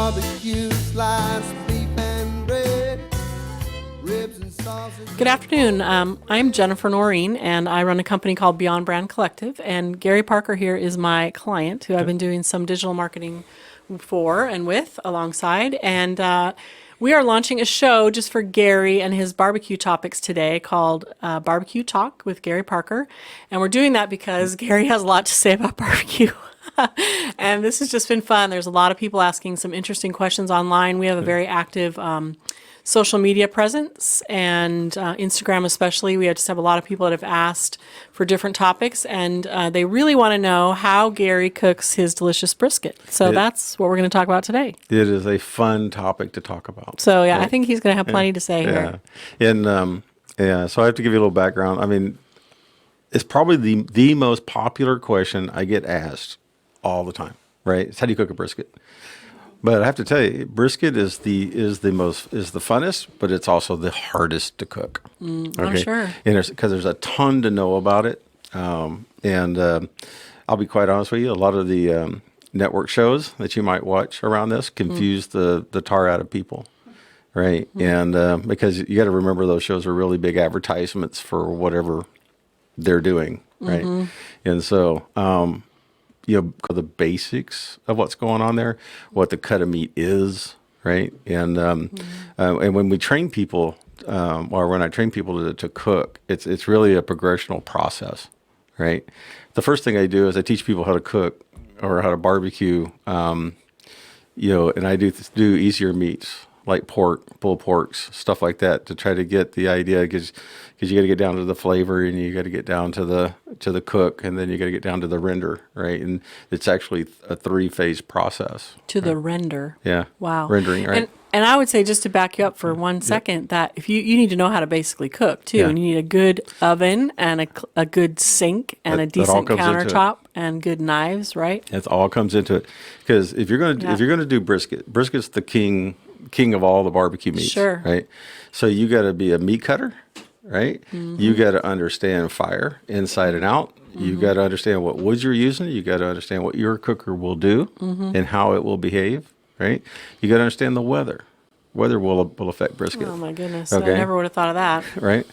barbecue, sliced beef and bread, ribs and sausage. Good afternoon. I'm Jennifer Noreen, and I run a company called Beyond Brand Collective. And Gary Parker here is my client, who I've been doing some digital marketing for and with alongside. And we are launching a show just for Gary and his barbecue topics today called Barbecue Talk with Gary Parker. And we're doing that because Gary has a lot to say about barbecue. And this has just been fun. There's a lot of people asking some interesting questions online. We have a very active social media presence, and Instagram especially. We just have a lot of people that have asked for different topics, and they really want to know how Gary cooks his delicious brisket. So that's what we're going to talk about today. It is a fun topic to talk about. So yeah, right? I think he's going to have plenty to say here. And so I have to give you a little background. I mean, it's probably the most popular question I get asked all the time, right? It's how do you cook a brisket? But I have to tell you, brisket is the funnest, but it's also the hardest to cook. Okay? I'm sure. And because there's a ton to know about it. And I'll be quite honest with you, a lot of the network shows that you might watch around this confuse the tar out of people, right? And because you got to remember those shows are really big advertisements for whatever they're doing, right? And so the basics of what's going on there, what the cut of meat is, right? And when we train people, or when I train people to cook, it's really a progressional process, right? The first thing I do is I teach people how to cook or how to barbecue, and I do easier meats like pork, pulled porks, stuff like that, to try to get the idea, because you got to get down to the flavor, and you got to get down to the cook, and then you got to get down to the render, right? And it's actually a 3-phase process. To the render. Yeah. Wow. Rendering, right? And I would say, just to back you up for 1 second, that if you need to know how to basically cook too, and you need a good oven and a good sink and a decent countertop and good knives, right? It all comes into it, because if you're gonna do brisket's the king of all the barbecue meats, sure, right? So you got to be a meat cutter, right? You got to understand fire inside and out. You got to understand what woods you're using. You got to understand what your cooker will do and how it will behave, right? You got to understand the weather. Weather will affect brisket. Oh my goodness! Okay? I never would have thought of that. Right,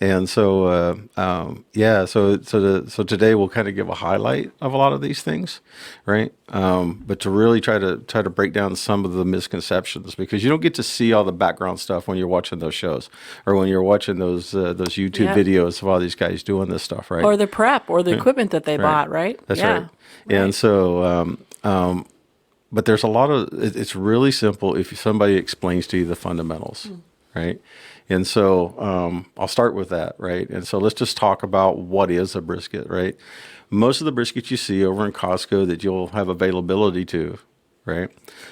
and so so today we'll kind of give a highlight of a lot of these things, right? But to really try to break down some of the misconceptions, because you don't get to see all the background stuff when you're watching those shows or when you're watching those YouTube videos of all these guys doing this stuff, right? Or the prep or the equipment that they bought, right? That's right. And so. But there's a lot of, it's really simple if somebody explains to you the fundamentals, right? And so I'll start with that, right? And so let's just talk about what is a brisket, right? Most of the briskets you see over in Costco that you'll have availability to, right,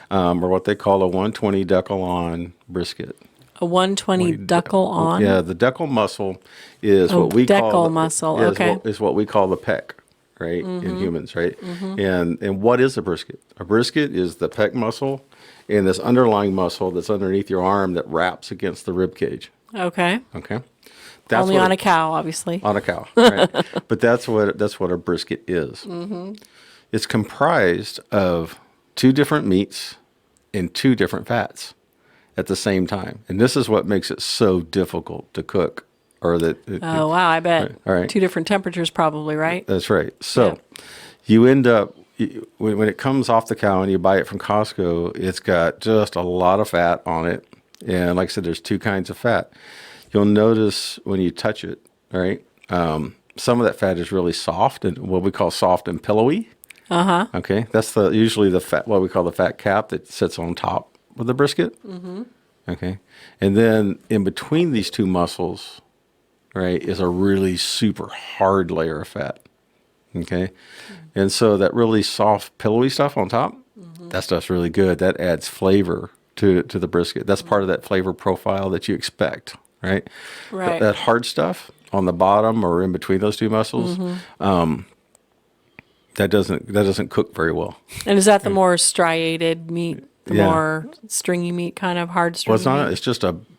are what they call a 120 decal-on brisket. A 120 decal-on? Yeah, the decal muscle is what we call decal muscle, okay. Is what we call the pec. Right, in humans, right? And what is a brisket? A brisket is the pec muscle and this underlying muscle that's underneath your arm that wraps against the rib cage. Okay. That's only on a cow, obviously. On a cow, right? But that's what a brisket is. It's comprised of 2 different meats and 2 different fats at the same time, and this is what makes it so difficult to cook. Wow, I bet. All right. 2 different temperatures probably, right? That's right. So you end up, when it comes off the cow and you buy it from Costco, it's got just a lot of fat on it. And like I said, there's 2 kinds of fat. You'll notice when you touch it, right, some of that fat is really soft and what we call soft and pillowy. Okay. That's usually the fat, what we call the fat cap that sits on top of the brisket. Okay. And then in between these 2 muscles, right, is a really super hard layer of fat, okay? And so that really soft, pillowy stuff on top, that stuff's really good. That adds flavor to the brisket. That's part of that flavor profile that you expect, right? Right. That hard stuff on the bottom or in between those 2 muscles, that doesn't cook very well. And is that the more striated meat, the more stringy meat, kind of hard stringy Well, it's not. meat?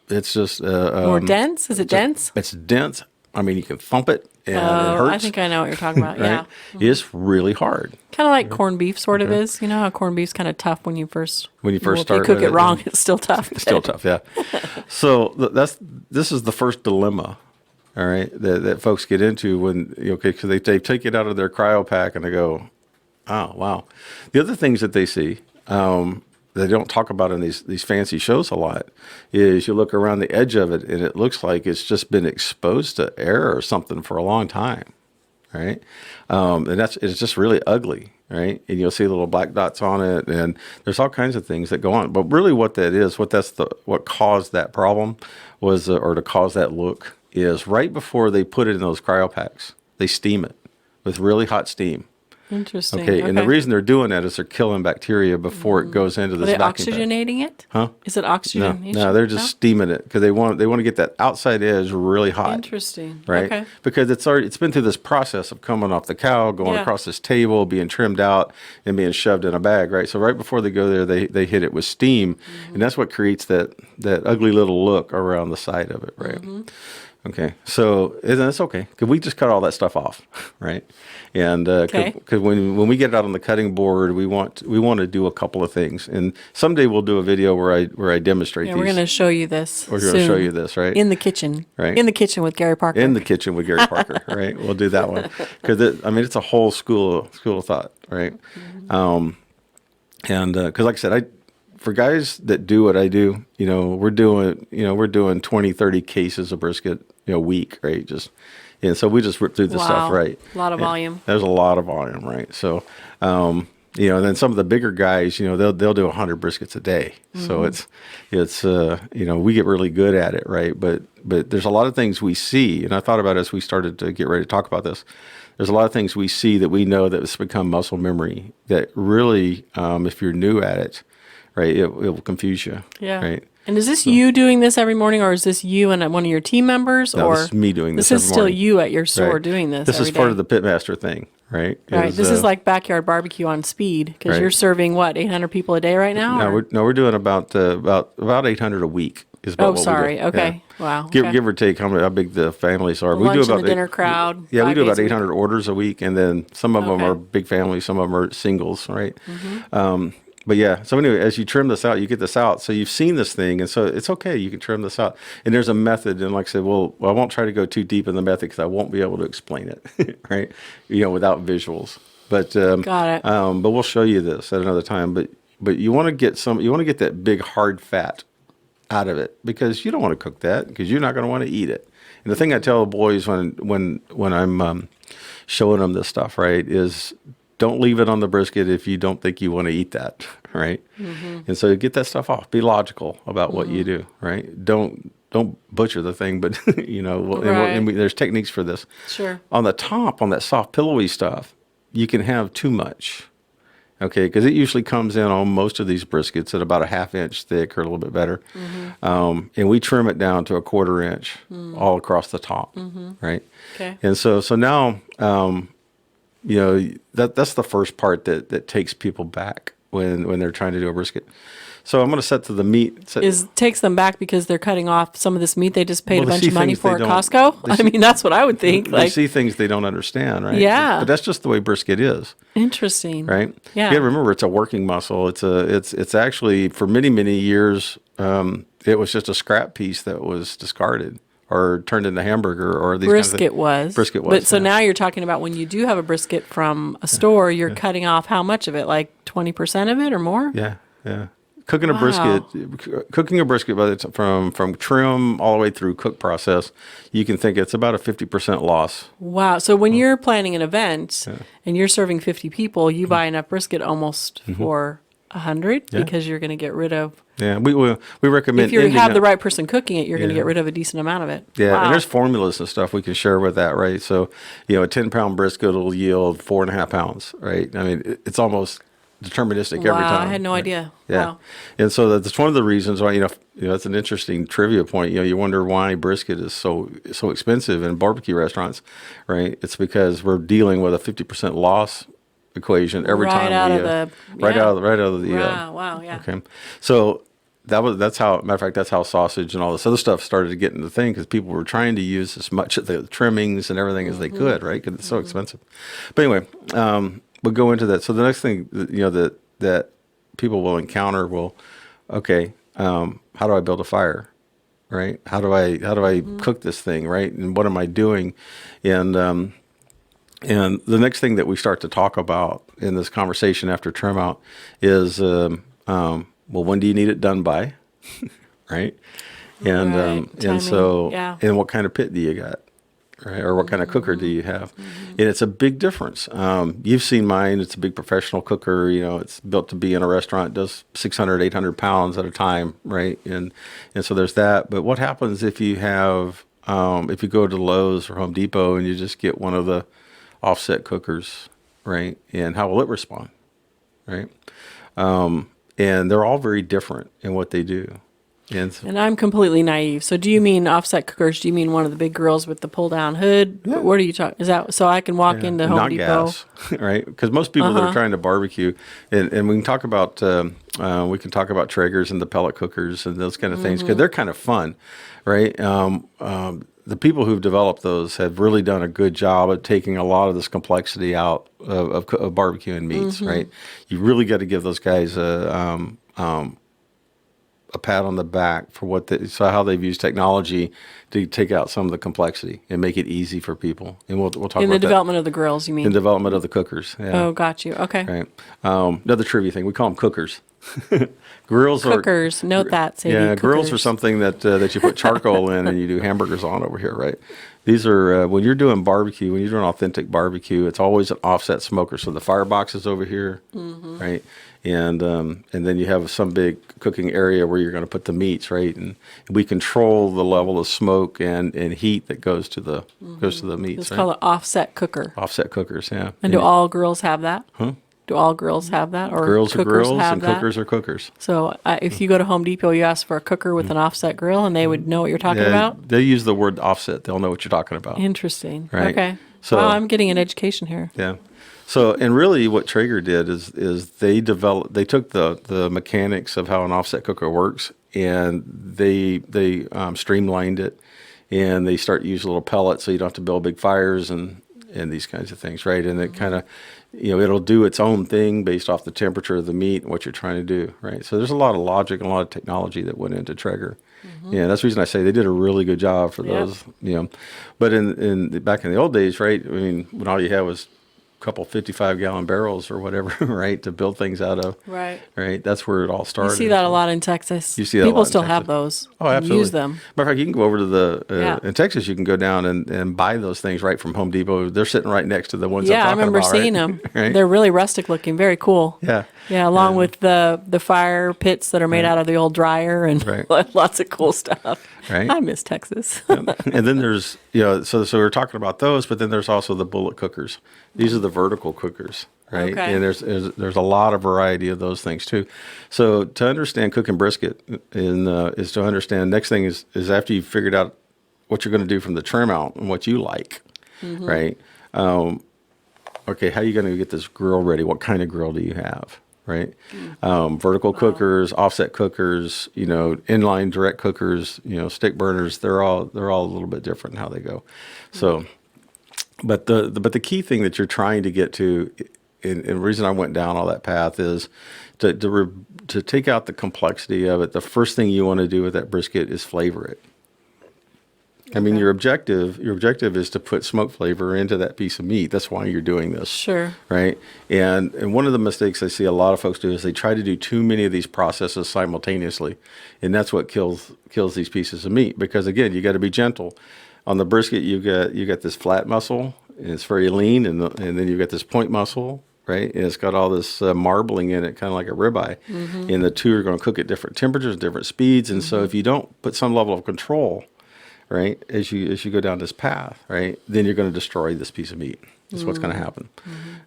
It's just more dense? Is it dense? It's dense. I mean, you can thump it and it Oh, hurts. I think I know what you're talking about. Right? Yeah. It's really hard. Kind of like corned beef sort of is. You know how corned beef's kind of tough when you first If start you cook it wrong, it's still tough. It's still tough, yeah. So this is the first dilemma, all right, that folks get into when because they take it out of their cryo pack and they go, oh wow. The other things that they see they don't talk about in these fancy shows a lot is you look around the edge of it and it looks like it's just been exposed to air or something for a long time, right? And it's just really ugly, right? And you'll see little black dots on it, and there's all kinds of things that go on. But really, what caused that problem was, or to cause that look, is right before they put it in those cryo packs, they steam it with really hot steam. Interesting. Okay, and the reason they're doing that is they're killing bacteria before it goes into this Are they vacuum pack. oxygenating it? Huh? Is it oxygenation? No, they're just steaming it because they want to get that outside edge really hot. Interesting. Right? Okay. Because it's been through this process of coming off the cow, going across this table, being trimmed out, and being shoved in a bag, right? So right before they go there, they hit it with steam, and that's what creates that ugly little look around the side of it, right? Okay, so and that's okay because we just cut all that stuff off, right? And because when we get it out on the cutting board, we want to do a couple of things, and someday we'll do a video where I demonstrate these. We're going to show you this. We're going to show you this, right? In the kitchen, right? In the kitchen with Gary Parker. In the kitchen with Gary Parker, right? We'll do that one because it's a whole school of thought, right? Because like I said, for guys that do what I do, we're doing 20, 30 cases of brisket, a week, right? And so we just rip through the stuff, right? A lot of volume. There's a lot of volume, right? So, and then some of the bigger guys, they'll do 100 briskets a day. So it's we get really good at it, right? But there's a lot of things we see, and I thought about it as we started to get ready to talk about this. There's a lot of things we see that we know that it's become muscle memory that really, if you're new at it, right, it will confuse you. Yeah. Right. And is this you doing this every morning, or is this you and one of your team members? No, or this is me doing this This is every still morning. you at your store Right. doing this. This every is part day. of the pitmaster thing, right? Right. This is like backyard barbecue on speed because Right. you're serving what 800 people a day right now. No, we're doing about 800 a week. Is about Oh, what sorry. We do. Okay. Yeah. Wow. Give, okay. give or take how big the families are. Lunch and the dinner crowd, Yeah, we 5 do about days a week. 800 orders a week, and then some of them Okay. are big families, some of them are singles, right? But yeah, so anyway, as you trim this out, you get this out. So you've seen this thing, and so it's okay. You can trim this out. And there's a method, and like I said, well I won't try to go too deep in the method because I won't be able to explain it, right? Without visuals. But Got it. But we'll show you this at another time. But you want to get that big hard fat out of it because you don't want to cook that because you're not going to want to eat it. And the thing I tell the boys when I'm showing them this stuff, right, is don't leave it on the brisket if you don't think you want to eat that, right? And so get that stuff off. Be logical about what you do, right? Don't butcher the thing, but there's techniques for this. Sure. On the top, on that soft pillowy stuff, you can have too much, okay? Because it usually comes in on most of these briskets at about a ½ inch thick or a little bit better, and we trim it down to a 1/4 inch all across the top, right? Okay. And so now. That's the first part that takes people back when they're trying to do a brisket. So I'm going to set to the meat. Takes them back because they're cutting off some of this meat they just paid a Well, they bunch see of money things for they at don't- Costco. they I see- mean, that's what I would think. They Like, see things they don't understand, right? Yeah. But that's just the way brisket is, interesting. right? Yeah. You got to remember, it's a working muscle. It's actually for many years, it was just a scrap piece that was discarded or turned into hamburger or these kinds of Brisket was. Brisket was. But so yeah. now you're talking about when you do have a brisket from a store, you're cutting off how much of it? Like 20% of it or more? Yeah. Cooking a brisket by from trim all the way through cook process, you can think it's about a 50% loss. Wow. So when you're planning an event and you're serving 50 people, you buy enough brisket almost for 100 because you're going to get rid of. Yeah, we recommend If you ending have the up- right person cooking it, you're going to Yeah. get rid of a decent amount of it. Yeah, Wow. and there's formulas and stuff we can share with that, right? So, a 10-pound brisket will yield 4.5 pounds, right? I mean, it's almost deterministic every Wow, time. I had no idea. Yeah, Wow. and so that's one of the reasons why that's an interesting trivia point. You wonder why brisket is so expensive in barbecue restaurants, right? It's because we're dealing with a 50% loss equation every Right time out we of the- right yeah. out of the Wow, yeah. Okay, so that's how, matter of fact, that's how sausage and all this other stuff started to get into the thing, because people were trying to use as much of the trimmings and everything as they could, right? Because it's so expensive. But anyway, we'll go into that. So the next thing, that people will encounter okay, how do I build a fire, right? How do I cook this thing, right? And what am I doing? And the next thing that we start to talk about in this conversation after trim out is, well, when do you need it done by, right? And Timing, so yeah. and what kind of pit do you got, right? Or what kind of cooker do you have? And it's a big difference. You've seen mine. It's a big professional cooker. It's built to be in a restaurant. It does 600, 800 pounds at a time, right? And so there's that. But what happens if you have if you go to Lowe's or Home Depot and you just get one of the offset cookers, right? And how will it respond, right? And they're all very different in what they do. And I'm completely naive. So do you mean offset cookers? Do you mean one of the big grills with the pull down hood? Yeah. What are you talking? Is that so I can walk into Home not Depot? gas, right? Because most people that are trying to barbecue, and we can talk about Traegers and the pellet cookers and those kind of things, because they're kind of fun, right? The people who've developed those have really done a good job at taking a lot of this complexity out of barbecuing meats, right? You really got to give those guys a pat on the back for how they've used technology to take out some of the complexity and make it easy for people. And we'll talk about that. In the development of the grills, you mean? In development of the cookers. Yeah. Oh, got you. Okay. Right. Another trivia thing, we call them cookers. Grills Cookers. Note that, Sadie. Yeah, grills are Cookers. something that you put charcoal in and you do hamburgers on over here, right? These are when you're doing barbecue, when you're doing authentic barbecue, it's always an offset smoker. So the firebox is over here, right? And then you have some big cooking area where you're going to put the meats, right? And we control the level of smoke and heat that goes to the meats. It's right? called an offset cooker. Offset cookers, yeah. And do all grills have that? Do all grills have that? Or Grills are cookers grills have and that? cookers are cookers. So if you go to Home Depot, you ask for a cooker with an offset grill, and they would know what you're talking about? They use the word offset. They'll know what you're talking about. Interesting. Right. Okay. So- Wow, I'm getting an education here. Yeah. So, and really what Traeger did is they took the mechanics of how an offset cooker works, and they streamlined it, and they start using little pellets so you don't have to build big fires and these kinds of things, right? And it kind of, it'll do its own thing based off the temperature of the meat and what you're trying to do, right? So there's a lot of logic and a lot of technology that went into Traeger. Yeah, that's the reason I say they did a really good job for those, But back in the old days, right? I mean, when all you had was couple 55-gallon barrels or whatever, right, to build things out of. Right. Right. That's where it all started. You see that a lot in Texas. You see that a lot People in still Texas. have those. Oh, and absolutely. Use them. Matter of fact, you can go over to Yeah. in Texas, you can go down and buy those things right from Home Depot. They're sitting right next to the ones I'm Yeah, I talking remember about, seeing right? them. Right? They're really rustic looking. Very cool. Yeah. Yeah, along with the fire pits that are made out of the old dryer and Right. lots of cool stuff. Right. I miss Texas. And then there's, so we're talking about those, but then there's also the bullet cookers. These are the vertical cookers, right? Okay. And there's a lot of variety of those things too. So to understand cooking brisket is to understand, next thing is after you've figured out what you're going to do from the trim out and what you like, right? Okay, how are you going to get this grill ready? What kind of grill do you have? Right, vertical cookers, offset cookers, inline direct cookers, stick burners. They're all a little bit different in how they go. So, but the key thing that you're trying to get to, and the reason I went down all that path is to take out the complexity of it. The first thing you want to do with that brisket is flavor it. I mean, your objective is to put smoke flavor into that piece of meat. That's why you're doing this. Sure. Right. And one of the mistakes I see a lot of folks do is they try to do too many of these processes simultaneously. And that's what kills these pieces of meat. Because again, you got to be gentle. On the brisket, you got this flat muscle, and it's very lean, and then you've got this point muscle, right? And it's got all this marbling in it, kind of like a ribeye. And the two are going to cook at different temperatures, different speeds. And so if you don't put some level of control, right, as you go down this path, right, then you're going to destroy this piece of meat. That's what's going to happen.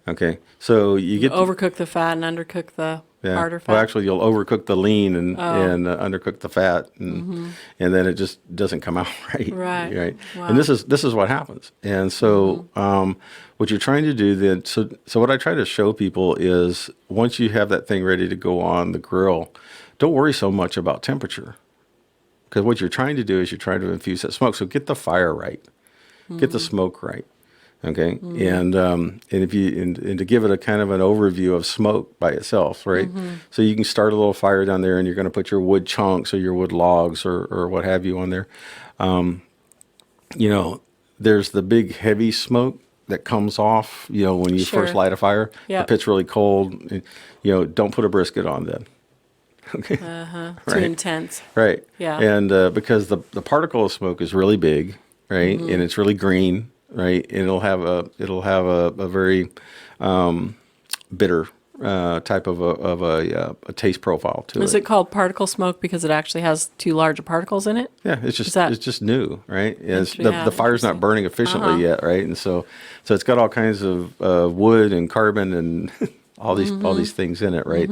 Okay, so you get Overcook the fat and undercook the harder fat. Well, actually, you'll overcook the lean and undercook the fat, and then it just doesn't come out right. Right. Wow. And this is what happens. And so, what you're trying to do then, so what I try to show people is once you have that thing ready to go on the grill, don't worry so much about temperature, because what you're trying to do is you're trying to infuse that smoke. So get the fire right, get the smoke right. Okay, and if you and to give it a kind of an overview of smoke by itself, right? So you can start a little fire down there, and you're going to put your wood chunks or your wood logs or what have you on there. There's the big heavy smoke that comes off. When you Sure. first light a fire, Yep. the pit's really cold. Don't put a brisket on then. Okay, Too intense. right? Yeah. And because the particle of smoke is really big, right, and it's really green. Right, and it'll have a very bitter type of a taste profile to it. Is it called particle smoke because it actually has too large of particles in it? Yeah, it's just that- it's just new, right? And Yeah, the fire's not interesting. burning efficiently yet, right? And so it's got all kinds of wood and carbon and all these things in it, right?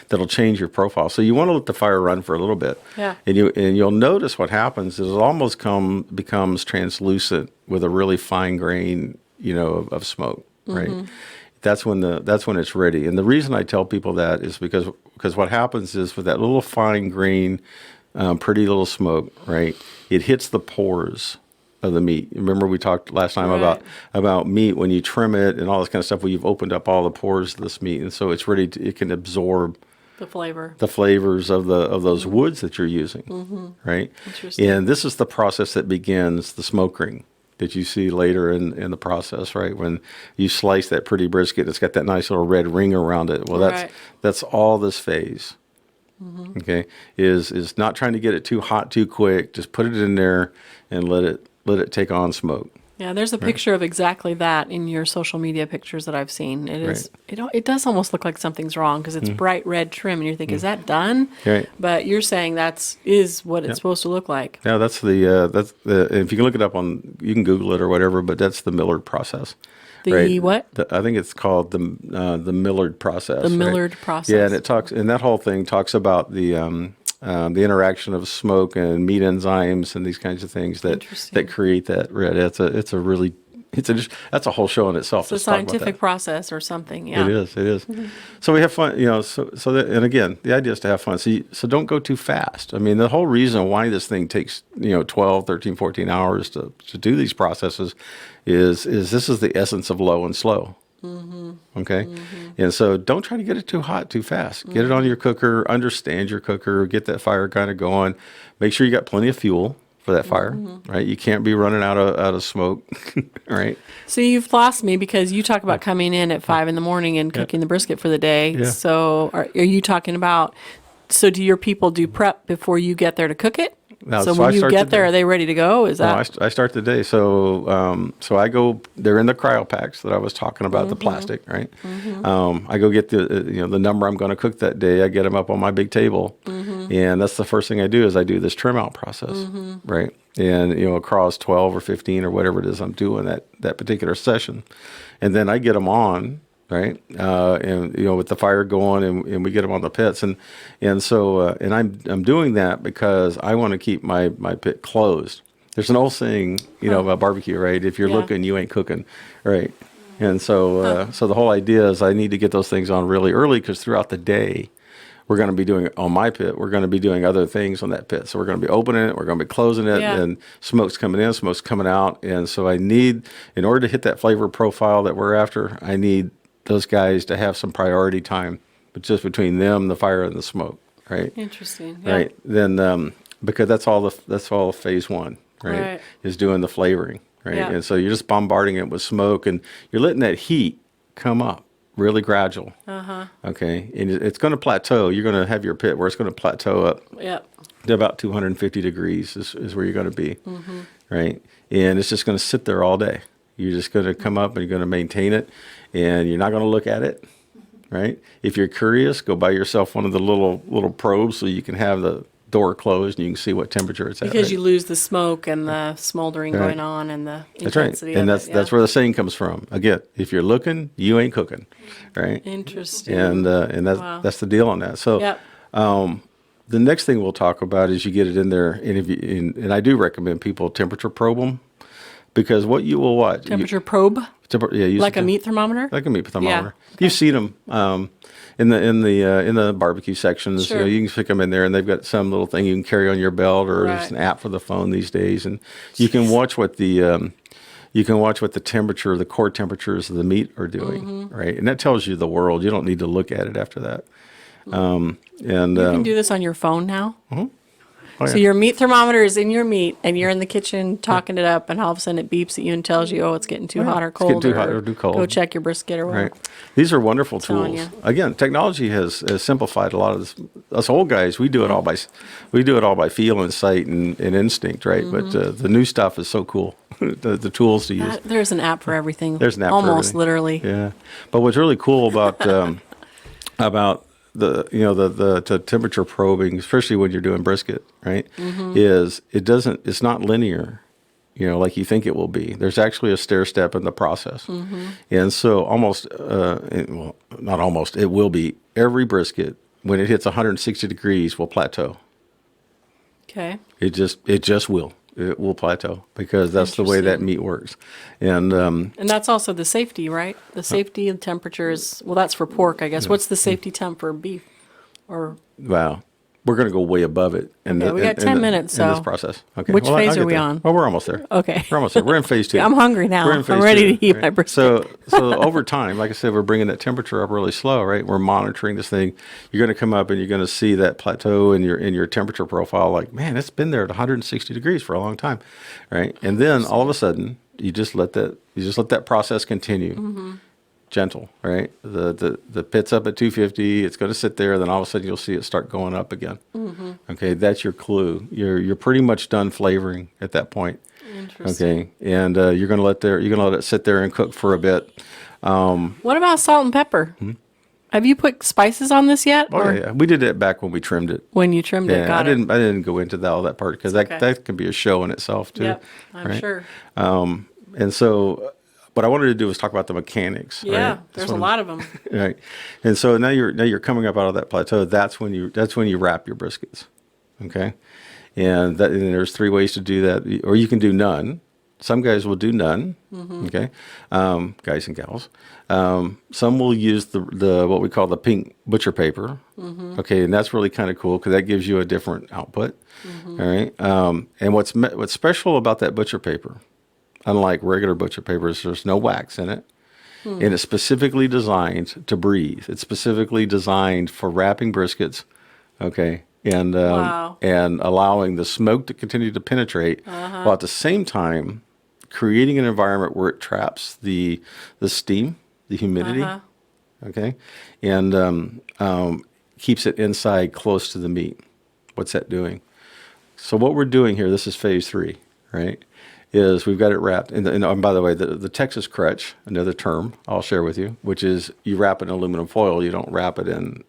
That'll change your profile. So you want to let the fire run for a little bit. Yeah. And you'll notice what happens is it almost becomes translucent with a really fine grain, of smoke, right? That's when it's ready. And the reason I tell people that is because what happens is with that little fine grain, pretty little smoke, right? It hits the pores of the meat. Remember we talked last time Right. about meat when you trim it and all this kind of stuff. Well, you've opened up all the pores of this meat, and so it's ready. It can absorb The flavor. the flavors of those woods that you're using, right? Interesting. And this is the process that begins the smoke ring that you see later in the process, right? When you slice that pretty brisket, it's got that nice little red ring around it. Well, Right. that's all this phase. Okay, is not trying to get it too hot too quick. Just put it in there and let it take on smoke. Yeah, there's a picture of exactly that in your social media pictures that I've seen. It is. It does almost look like something's wrong because it's bright red trim, and you think, is that done? Right. But you're saying is what it's supposed to look like. Yeah, that's the if you can look it up you can Google it or whatever, but that's the Millard process. The what? I think it's called the Millard process. The right? Millard process. Yeah, and that whole thing talks about the interaction of smoke and meat enzymes and these kinds of things that Interesting. create that red. That's a whole show in itself. It's a to talk about scientific that. process or something. Yeah. It is. So we have fun, and again, the idea is to have fun. So don't go too fast. I mean, the whole reason why this thing takes, 12, 13, 14 hours to do these processes is this is the essence of low and slow. Okay. And so don't try to get it too hot too fast. Get it on your cooker, understand your cooker, get that fire kind of going. Make sure you got plenty of fuel for that fire, right? You can't be running out of smoke, right? So you've lost me because you talk about coming in at 5 a.m. and cooking the brisket for the day. Yeah. So are you talking about? So do your people do prep before you get there to cook it? No, so so I when you start get the there, day. are they ready to go? Is No, that I start the day. So I go. They're in the cryo packs that I was talking about, the plastic, right? I go get the number I'm going to cook that day. I get them up on my big table, and that's the first thing I do is I do this trim out process, right? And across 12 or 15 or whatever it is I'm doing that particular session, and then I get them on. Right, and with the fire going, and we get them on the pits, and so I'm doing that because I want to keep my pit closed. There's an old saying, about barbecue, right? If you're Yeah. looking, you ain't cooking, right? And so so the whole idea is I need to get those things on really early because throughout the day, we're going to be doing on my pit. We're going to be doing other things on that pit. So we're going to be opening it. We're going to be closing it, Yeah. and smoke's coming in, smoke's coming out, and so I need, in order to hit that flavor profile that we're after, I need those guys to have some priority time, but just between them, the fire, and the smoke, right? interesting? Yeah. Right. Then, because that's all phase one, right? Right. Is doing the flavoring, right? Yeah. And so you're just bombarding it with smoke, and you're letting that heat come up really gradual. Okay. And it's going to plateau. You're going to have your pit where it's going to plateau up Yep. to about 250 degrees is where you're going to be, right? And it's just going to sit there all day. You're just going to come up and you're going to maintain it, and you're not going to look at it, right? If you're curious, go buy yourself one of the little probes so you can have the door closed and you can see what temperature it's at. Because right? you lose the smoke and the smoldering Right. going on and the That's right, intensity and of it. that's where the saying comes from. Again, if you're looking, you ain't cooking, right? Interesting. And that's Wow. that's the deal on that. So. Yep. The next thing we'll talk about is you get it in there, and I do recommend people temperature probe them, because what you will watch Temperature probe, use like a meat thermometer. like a meat thermometer. You've seen them, in the barbecue sections, Sure. you can stick them in there, and they've got some little thing you can carry on your belt, or there's Right. an app for the phone these days, and you can watch what the temperature, the core temperatures of the meat are doing, right? And that tells you the world. You don't need to look at it after that. And You can do this on your phone now. oh, So yeah. your meat thermometer is in your meat, and you're in the kitchen talking it up, and all of a sudden it beeps at you and tells you, oh, it's getting too hot or It's getting cold. too hot or too cold. Go check your brisket or whatever. Right. These are wonderful Telling tools. you. Again, technology has simplified a lot of this. Us old guys, we do it all by feel and sight and instinct, right? But the new stuff is so cool. the tools to use. There's an app for everything. There's an app for Almost everything. literally. Yeah. But what's really cool about the temperature probing, especially when you're doing brisket, right, is it's not linear, like you think it will be. There's actually a stair step in the process. And so not almost, it will be every brisket when it hits 160 degrees will plateau. Okay. It just will. It will plateau because that's the way that Interesting. meat works. And And that's also the safety, right? The safety and temperatures. Well, that's for pork, I guess. What's the safety temp for beef? Or wow. We're going to go way above it. Okay, we got 10 minutes, in this so process. Okay. which I'll phase get are we there. on? Well, we're almost there. Okay. We're almost there. We're in phase 2. I'm hungry now. We're in I'm phase ready 2, to eat right? my brisket. So over time, like I said, we're bringing that temperature up really slow, right? We're monitoring this thing. You're going to come up and you're going to see that plateau in your temperature profile. Like, man, it's been there at 160 degrees for a long time, right? And then all of a sudden, you just let that process continue. Gentle, right? The pit's up at 250. It's going to sit there. Then all of a sudden, you'll see it start going up again. Okay, that's your clue. You're pretty much done flavoring at that point. Interesting. Okay, and you're going to let it sit there and cook for a bit. What about salt and pepper? Have you put spices on this yet? Oh yeah, we did that back when we trimmed it. When you trimmed it, Yeah, got I it. didn't go into all that part because okay. that can be a show in itself too. Yep, I'm right? sure. And so, what I wanted to do was talk about the mechanics. Yeah, right? there's a lot of them. Right. And so now you're coming up out of that plateau. That's when you wrap your briskets. Okay. And there's 3 ways to do that, or you can do none. Some guys will do none. Okay. Guys and gals. Some will use the what we call the pink butcher paper. Okay. And that's really kind of cool because that gives you a different output. All right. And what's special about that butcher paper, unlike regular butcher papers, there's no wax in it. And it's specifically designed to breathe. It's specifically designed for wrapping briskets, okay, and Wow. and allowing the smoke to continue to penetrate, while at the same time creating an environment where it traps the steam, the humidity, okay, and keeps it inside close to the meat. What's that doing? So what we're doing here, this is phase 3, right? Is we've got it wrapped. And by the way, the Texas crutch, another term I'll share with you, which is you wrap it in aluminum foil. You don't wrap it in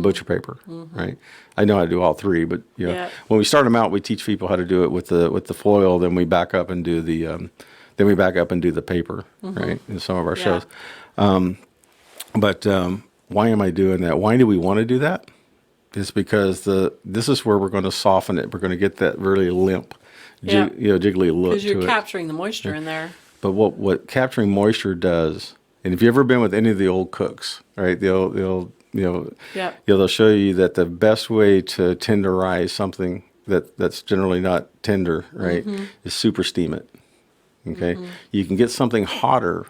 butcher paper, right? I know how to do all 3, but Yeah. when we start them out, we teach people how to do it with the foil. Then we back up and do the paper, right? In some of our Yeah. shows. But why am I doing that? Why do we want to do that? It's because this is where we're going to soften it. We're going to get that really limp, Yeah. jiggly look Because to you're it. capturing the moisture in there. But what capturing moisture does, and if you've ever been with any of the old cooks, right? The old Yep. they'll show you that the best way to tenderize something that's generally not tender, right, is super steam it. Okay, you can get something hotter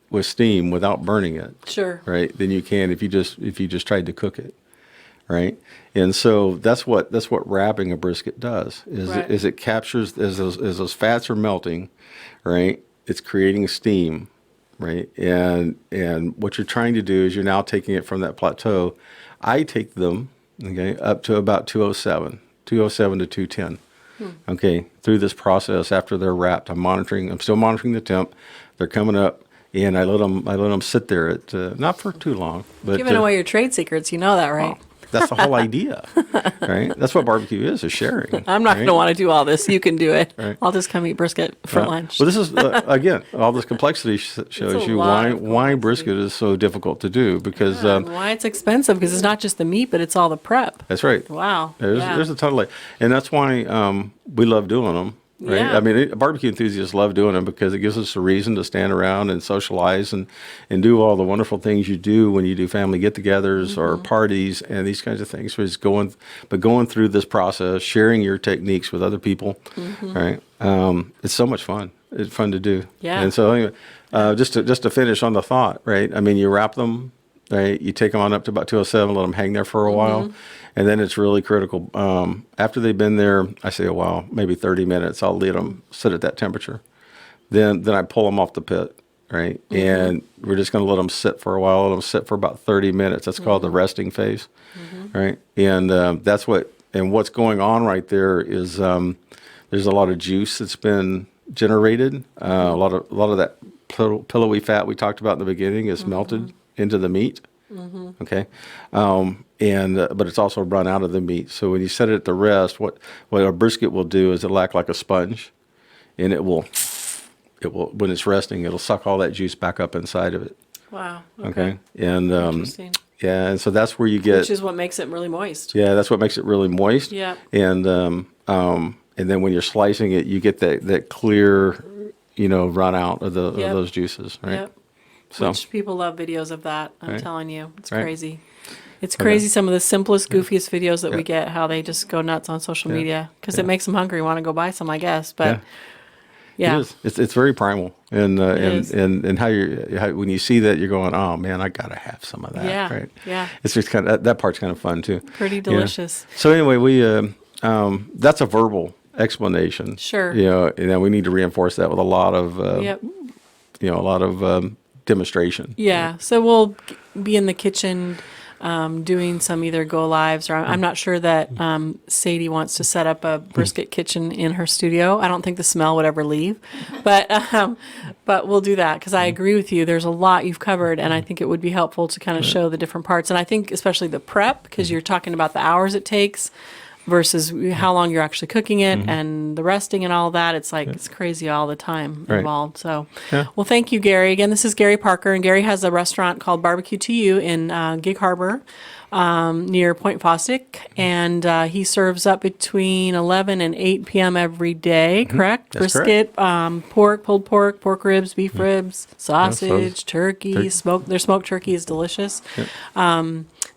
with steam without burning it, Sure. right? Than you can if you just tried to cook it, right? And so that's what wrapping a brisket does Right. is it captures as those fats are melting, right? It's creating steam, right? And what you're trying to do is you're now taking it from that plateau. I take them, okay, up to about 207 to 210. Okay, through this process after they're wrapped, I'm still monitoring the temp. They're coming up, and I let them sit there at not for too long, but Giving away your trade secrets, you know that, right? that's the whole idea, right? That's what barbecue is sharing. I'm not right? going to want to do all this. You can do it. Right. I'll just come eat brisket for lunch. Well, this is again, all this complexity shows you lot why of why brisket is so difficult to do because And why it's expensive, because it's not just the meat, but it's all the prep. that's right. Wow. There's a ton of and that's why we love doing them. right? Yeah. I mean, barbecue enthusiasts love doing them because it gives us a reason to stand around and socialize and do all the wonderful things you do when you do family get-togethers or parties and these kinds of things. So it's going through this process, sharing your techniques with other people, right? It's so much fun. It's fun to do. Yeah. And so anyway, just to finish on the thought, right? I mean, you wrap them, right? You take them on up to about 207, let them hang there for a while. And then it's really critical. After they've been there, I say a while, maybe 30 minutes, I'll let them sit at that temperature. Then I pull them off the pit, right? And we're just going to let them sit for a while. Let them sit for about 30 minutes. That's called the resting phase, right? And what's going on right there is there's a lot of juice that's been generated. A lot of that pillowy fat we talked about in the beginning is melted into the meat. Okay. But it's also run out of the meat. So when you set it to rest, what a brisket will do is it'll act like a sponge, and it will, when it's resting, it'll suck all that juice back up inside of it. Wow. Okay. And, Interesting. yeah. And so that's where you get, Which is what makes it really moist. yeah, that's what makes it really moist. Yeah. And then when you're slicing it, you get that clear, run out of of those juices, right? Yep. So, Which people love videos of that. I'm Right. telling you, it's Right. crazy. It's crazy. Some of the simplest, goofiest videos that we Yeah. get, how they just go nuts on social Yeah. media because Yeah. it makes them hungry, want to go buy some, I guess. But yeah, It is. It's very primal, and is. and how when you see that, you're going, oh man, I gotta have some of that. Yeah, Right. yeah. It's just kind of that part's kind of fun too. Pretty Yeah. delicious. So anyway, we that's a verbal explanation. Sure. And then we need to reinforce that with a lot of Yep. a lot of demonstration. Yeah. So we'll be in the kitchen doing some either go lives or I'm not sure that Sadie wants to set up a brisket kitchen in her studio. I don't think the smell would ever leave, but we'll do that because I agree with you. There's a lot you've covered, and I think it would be helpful to kind of show the different parts. And I think especially the prep because you're talking about the hours it takes versus how long you're actually cooking it and the resting and all that. It's like it's crazy all the time Right. involved. So, Yeah. well, thank you, Gary. Again, this is Gary Parker, and Gary has a restaurant called BBQ to You in Gig Harbor near Point Fosdick, and he serves up between 11 and 8 p.m. every day, correct? That's Brisket, pork, pulled pork ribs, beef ribs, sausage, turkey, their smoked turkey is delicious.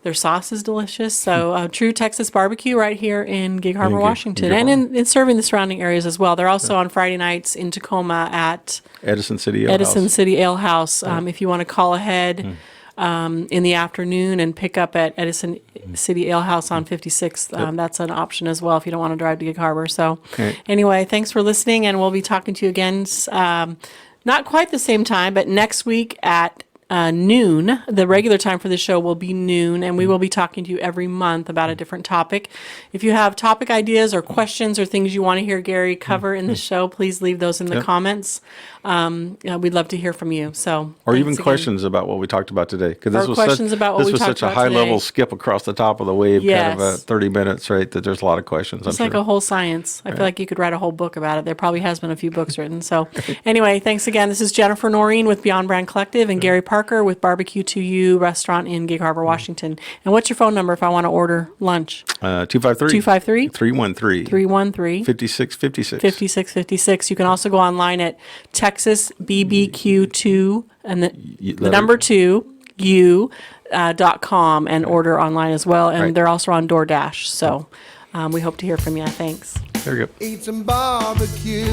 Their sauce is delicious. So true Texas barbecue right here in Gig Harbor, Gig- Washington, Gig and Harbor. in serving the surrounding areas as well. They're also on Friday nights in Tacoma at Edison City Ale Edison House. City Ale House. If you want to call ahead in the afternoon and pick up at Edison City Ale House on 56th, that's an option as well if you don't want to drive to Gig Harbor. So Okay. anyway, thanks for listening, and we'll be talking to you again, not quite the same time, but next week at noon. The regular time for the show will be noon, and we will be talking to you every month about a different topic. If you have topic ideas or questions or things you want to hear Gary cover in the show, please leave those in the comments. We'd love to hear from you. So, Or even thanks again. questions about what we talked about today. Because this Or was questions such, about what this we was talked such a about high level today. skip across the top of the wave, kind of Yes. 30 minutes, right? That there's a lot of questions. It's I'm like sure. a whole science. I feel like you could write a whole book about it. There probably has been a few books written. So anyway, thanks again. This is Jennifer Noreen with Beyond Brand Collective and Gary Parker with Barbecue to You Restaurant in Gig Harbor, Washington. And what's your phone number if I want to order lunch? 253 253 313 313 5656. 5656. You can also go online at Texas BBQ2 and the letter- number 2 u.com and order online as well. And Right. they're also on DoorDash. So we hope to hear from you. Thanks. There you go. Eat some barbecue.